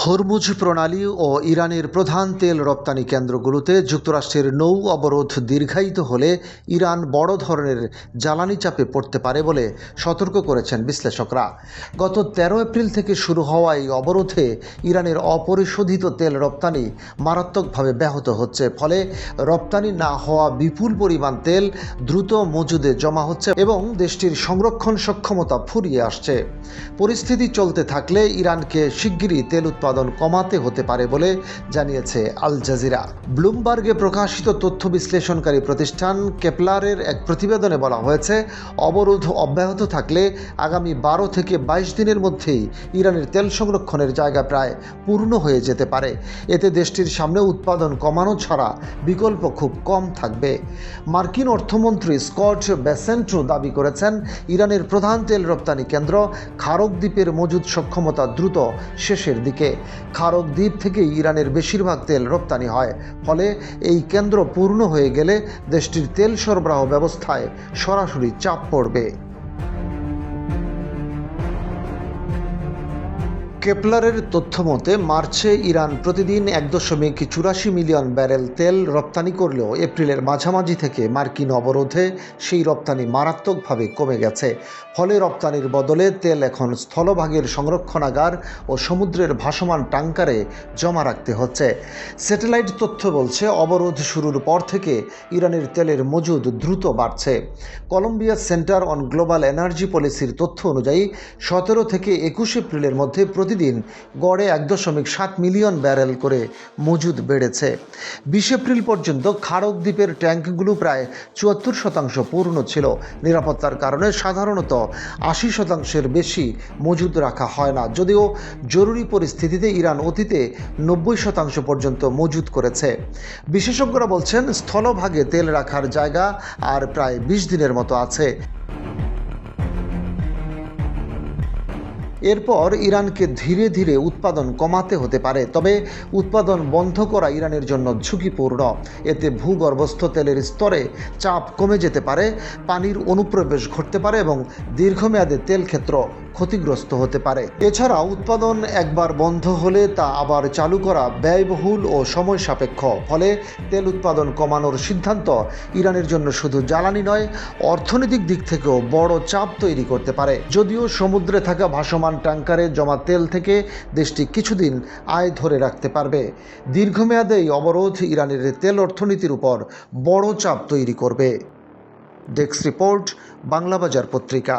Hormuz প্রণালী ও ইরানের প্রধান তেল রপ্তানি কেন্দ্রগুলোতে যুক্তরাষ্ট্রের নৌ অবরোধ দীর্ঘায়িত হলে ইরান বড় ধরনের জ্বালানি চাপে পড়তে পারে বলে সতর্ক করেছেন বিশ্লেষকরা। গত 13 এপ্রিল থেকে শুরু হওয়া এই অবরোধে ইরানের অপরিশোধিত তেল রপ্তানি মারাত্মকভাবে ব্যাহত হচ্ছে। ফলে রপ্তানি না হওয়া বিপুল পরিমাণ তেল দ্রুত মজুদে জমা হচ্ছে এবং দেশটির সংরক্ষণ সক্ষমতা ফুরিয়ে আসছে। পরিস্থিতি চলতে থাকলে ইরানকে শিগগিরই তেল উৎপাদন কমাতে হতে পারে বলে জানিয়েছে আল জাজিরা। ব্লুমবার্গে প্রকাশিত তথ্য বিশ্লেষণকারী প্রতিষ্ঠান কেপলারের এক প্রতিবেদনে বলা হয়েছে, অবরোধ অব্যাহত থাকলে আগামী 12 থেকে 22 দিনের মধ্যেই ইরানের তেল সংরক্ষণের জায়গা প্রায় পূর্ণ হয়ে যেতে পারে। এতে দেশটির সামনে উৎপাদন কমানো ছাড়া বিকল্প খুব কম থাকবে। মার্কিন অর্থমন্ত্রী স্কট বেসেন্টও দাবি করেছেন, ইরানের প্রধান তেল রপ্তানি কেন্দ্র খারক দ্বীপের মজুদ সক্ষমতা দ্রুত শেষের দিকে। খারক দ্বীপ থেকে ইরানের বেশিরভাগ তেল রপ্তানি হয়। ফলে এই কেন্দ্র পূর্ণ হয়ে গেলে দেশটির তেল সরবরাহ ব্যবস্থায় সরাসরি চাপ পড়বে। কেপলারের তথ্য মতে মার্চে ইরান প্রতিদিন 1.84 মিলিয়ন ব্যারেল তেল রপ্তানি করলেও এপ্রিলের মাঝামাঝি থেকে মার্কিন অবরোধে সেই রপ্তানি মারাত্মকভাবে কমে গেছে। ফলে রপ্তানির বদলে তেল এখন স্থলভাগের সংরক্ষণাগার ও সমুদ্রের ভাসমান ট্যাঙ্কারে জমা রাখতে হচ্ছে। স্যাটেলাইট তথ্য বলছে, অবরোধ শুরুর পর থেকে ইরানের তেলের মজুদ দ্রুত বাড়ছে। Columbia Center on Global Energy পলিসির তথ্য অনুযায়ী 17 থেকে 21 এপ্রিলের মধ্যে প্রতিদিন গড়ে 1.7 মিলিয়ন ব্যারেল করে মজুদ বেড়েছে। 20 এপ্রিল পর্যন্ত খারক দ্বীপের ট্যাঙ্কগুলো প্রায় 74% পূর্ণ ছিল। নিরাপত্তার কারণে সাধারণত 80%-এর বেশি মজুদ রাখা হয় না, যদিও জরুরি পরিস্থিতিতে ইরান অতীতে 90% পর্যন্ত মজুদ করেছে। বিশেষজ্ঞরা বলছেন, স্থলভাগে তেল রাখার জায়গা আর প্রায় 20 দিনের মতো আছে। এরপর ইরানকে ধীরে ধীরে উৎপাদন কমাতে হতে পারে, তবে উৎপাদন বন্ধ করা ইরানের জন্য ঝুঁকিপূর্ণ। এতে ভূগর্ভস্থ তেলের স্তরে চাপ কমে যেতে পারে, পানির অনুপ্রবেশ ঘটতে পারে এবং দীর্ঘমেয়াদে তেল ক্ষেত্র ক্ষতিগ্রস্ত হতে পারে। এছাড়া উৎপাদন একবার বন্ধ হলে তা আবার চালু করা ব্যয়বহুল ও সময় সাপেক্ষ। ফলে তেল উৎপাদন কমানোর সিদ্ধান্ত ইরানের জন্য শুধু জ্বালানি নয়, অর্থনৈতিক দিক থেকেও বড় চাপ তৈরি করতে পারে। যদিও সমুদ্রে থাকা ভাসমান ট্যাঙ্কারে জমা তেল থেকে দেশটি কিছুদিন আয় ধরে রাখতে পারবে, দীর্ঘমেয়াদে এই অবরোধ ইরানের তেল অর্থনীতির উপর বড় চাপ তৈরি করবে। ডেস্ক রিপোর্ট, বাংলাবাজার পত্রিকা।